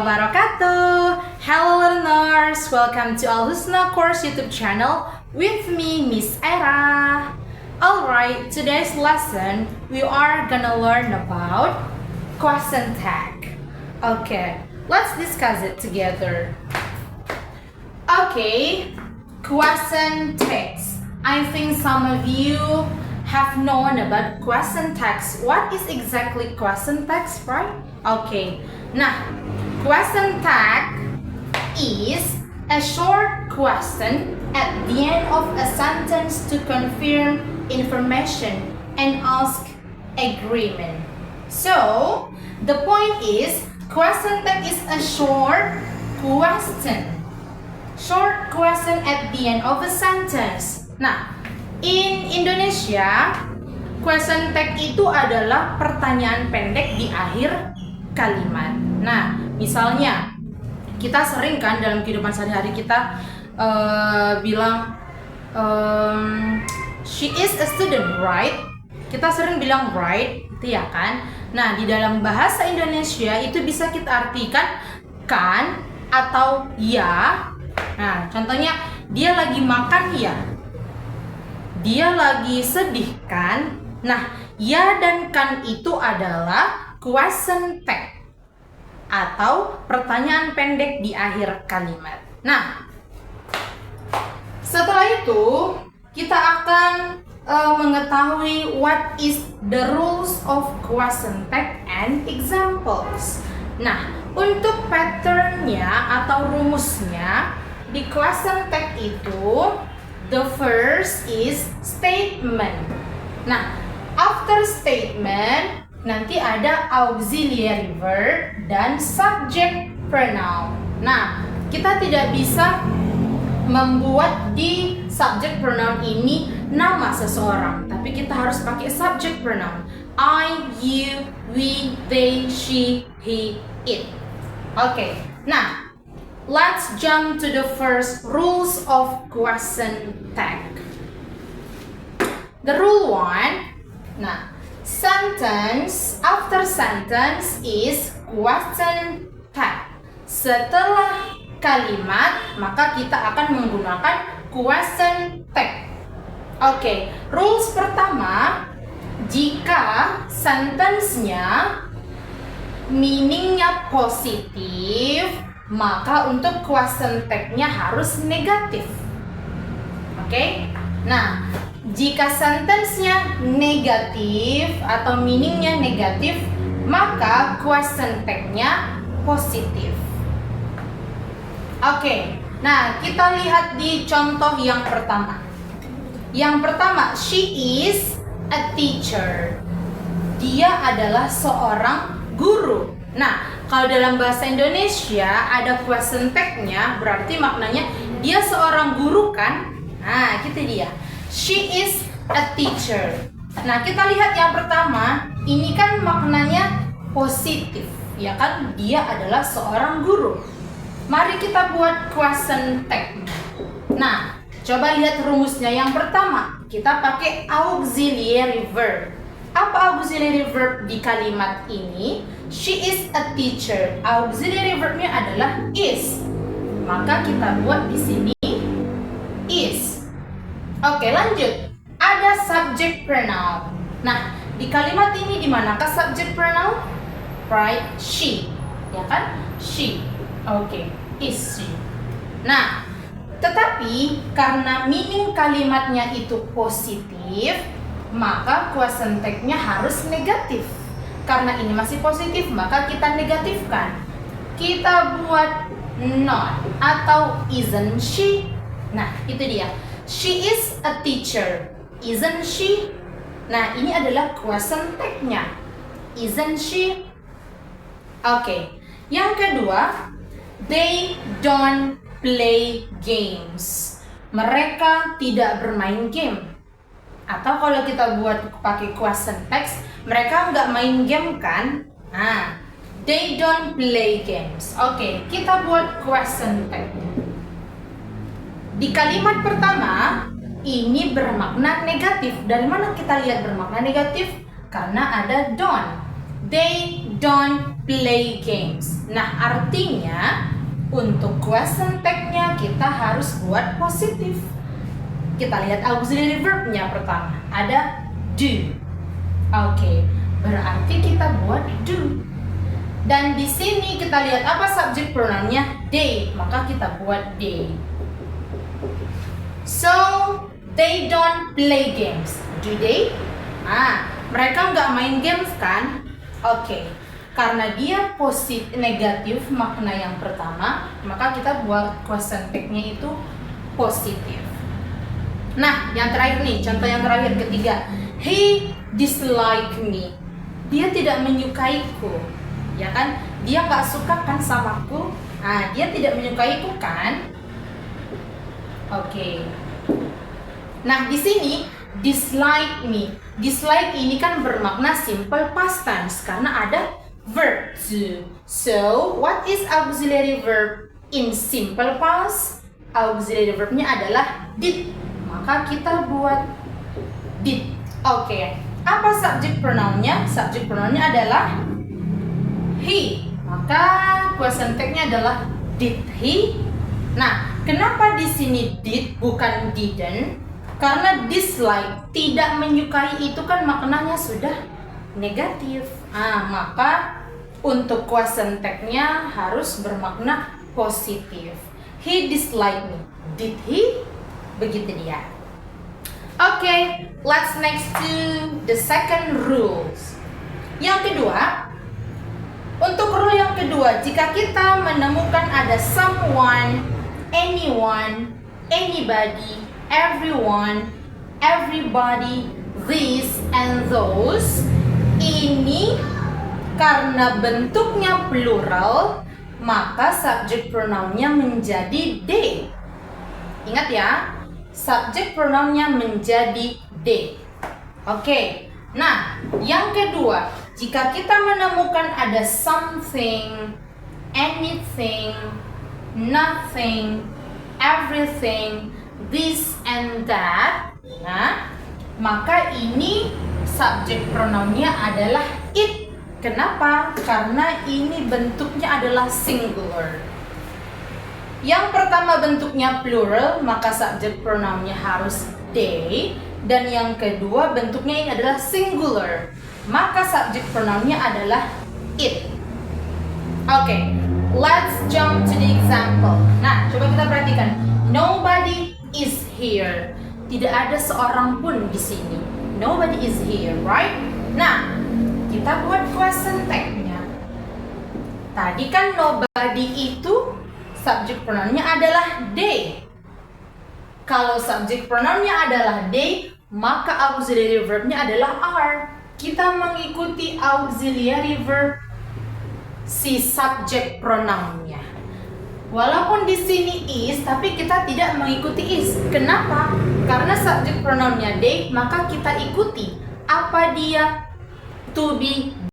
wabarakatuh. Hello learners, welcome to Al Husna Course YouTube channel with me, Miss Era. Alright, today's lesson we are gonna learn about question tag. Okay, let's discuss it together. Okay, question tags. I think some of you have known about question tags. What is exactly question tags, right? Okay, nah, question tag is a short question at the end of a sentence to confirm information and ask agreement. So, the point is, question tag is a short question. Short question at the end of a sentence. Nah, in Indonesia, question tag itu adalah pertanyaan pendek di akhir kalimat. Nah, misalnya kita sering kan dalam kehidupan sehari-hari kita bilang she is a student, right? Kita sering bilang right, itu ya kan? Nah, di dalam bahasa Indonesia itu bisa kita artikan kan atau ya. Nah, contohnya dia lagi makan ya. Dia lagi sedih kan? Nah, ya dan kan itu adalah question tag atau pertanyaan pendek di akhir kalimat. Nah, setelah itu kita akan mengetahui what is the rules of question tag and examples. Nah, untuk patternnya atau rumusnya di question tag itu, the first is statement. Nah, after statement nanti ada auxiliary verb dan subject pronoun. Nah, kita tidak bisa membuat di subject pronoun ini nama seseorang, tapi kita harus pakai subject pronoun. I, you, we, they, she, he, it. Okay, nah, let's jump to the first rules of question tag. The rule 1, nah, sentence after sentence is question tag. Setelah kalimat, maka kita akan menggunakan question tag. Oke, rules pertama, jika sentence-nya meaning-nya positif, maka untuk question tag-nya harus negatif. Oke? Nah, jika sentence-nya negatif atau meaning-nya negatif, maka question tag-nya positif. Oke. Nah, kita lihat di contoh yang pertama. Yang pertama, she is a teacher. Dia adalah seorang guru. Nah, kalau dalam bahasa Indonesia ada question tag-nya, berarti maknanya dia seorang guru kan? Nah, gitu dia. She is a teacher. Nah, kita lihat yang pertama, ini kan maknanya positif, ya kan? Dia adalah seorang guru. Mari kita buat question tag. Nah, coba lihat rumusnya. Yang pertama, kita pakai auxiliary verb. Apa auxiliary verb di kalimat ini? She is a teacher. Auxiliary verbnya adalah is. Maka kita buat di sini is. Oke, lanjut. Ada subject pronoun. Nah, di kalimat ini di manakah subject pronoun? Right, she. Ya kan? She. Oke, is she. Nah, tetapi karena meaning kalimatnya itu positif, maka question tag-nya harus negatif. Karena ini masih positif, maka kita negatifkan. Kita buat not atau isn't she. Nah, itu dia. She is a teacher. Isn't she? Nah, ini adalah question tag-nya. Isn't she? Oke. Yang kedua, they don't play games. Mereka tidak bermain game. Atau kalau kita buat pakai question text, mereka nggak main game kan? Nah, they don't play games. Oke, kita buat question tag. Di kalimat pertama, ini bermakna negatif. Dari mana kita lihat bermakna negatif? Karena ada don't. They don't play games. Nah, artinya untuk question tag-nya kita harus buat positif. Kita lihat auxiliary verb-nya pertama. Ada do. Oke, berarti kita buat do. Dan di sini kita lihat apa subject pronoun-nya? They. Maka kita buat they. So, they don't play games. Do they? Mereka nggak main games kan? Oke. Karena dia negatif makna yang pertama, maka kita buat question tag-nya itu positif. Nah, yang terakhir nih, contoh yang terakhir ketiga. He dislike me. Dia tidak menyukaiku. Ya kan? Dia nggak suka kan samaku. Dia tidak menyukaiku kan? Oke. Nah, di sini dislike me. Dislike ini kan bermakna simple past tense karena ada verb to. So, what is auxiliary verb in simple past? Auxiliary verbnya adalah did. Maka kita buat did. Oke. Apa subject pronoun-nya? Subject pronoun-nya adalah he. Maka question tag-nya adalah did he. Nah, kenapa di sini did bukan didn't? Karena dislike, tidak menyukai itu kan maknanya sudah negatif. Maka untuk question tag-nya harus bermakna positif. He disliked me. Did he? Begitu dia. Oke, let's next to the second rules. Yang kedua, untuk rule yang kedua, jika kita menemukan ada someone, anyone, anybody, everyone, everybody, this, and those, ini karena bentuknya plural, maka subject pronoun-nya menjadi they. Ingat ya, subject pronoun-nya menjadi they. Oke. Nah, yang kedua, jika kita menemukan ada something, anything, nothing, everything, this and that, maka ini subject pronoun-nya adalah it. Kenapa? Karena ini bentuknya adalah singular. Yang pertama bentuknya plural, maka subject pronoun-nya harus they. Dan yang kedua bentuknya ini adalah singular, maka subject pronoun-nya adalah it. Oke, let's jump to the example. Nah, coba kita perhatikan. Nobody is here. Tidak ada seorang pun di sini. Nobody is here, right? Nah, kita buat question tag-nya. Tadi kan nobody itu subject pronoun-nya adalah they. Kalau subject pronoun-nya adalah they, maka auxiliary verb-nya adalah are. Kita mengikuti auxiliary verb si subject pronoun-nya. Walaupun di sini is, tapi kita tidak mengikuti is. Kenapa? Karena subject pronoun-nya they, maka kita ikuti apa dia to be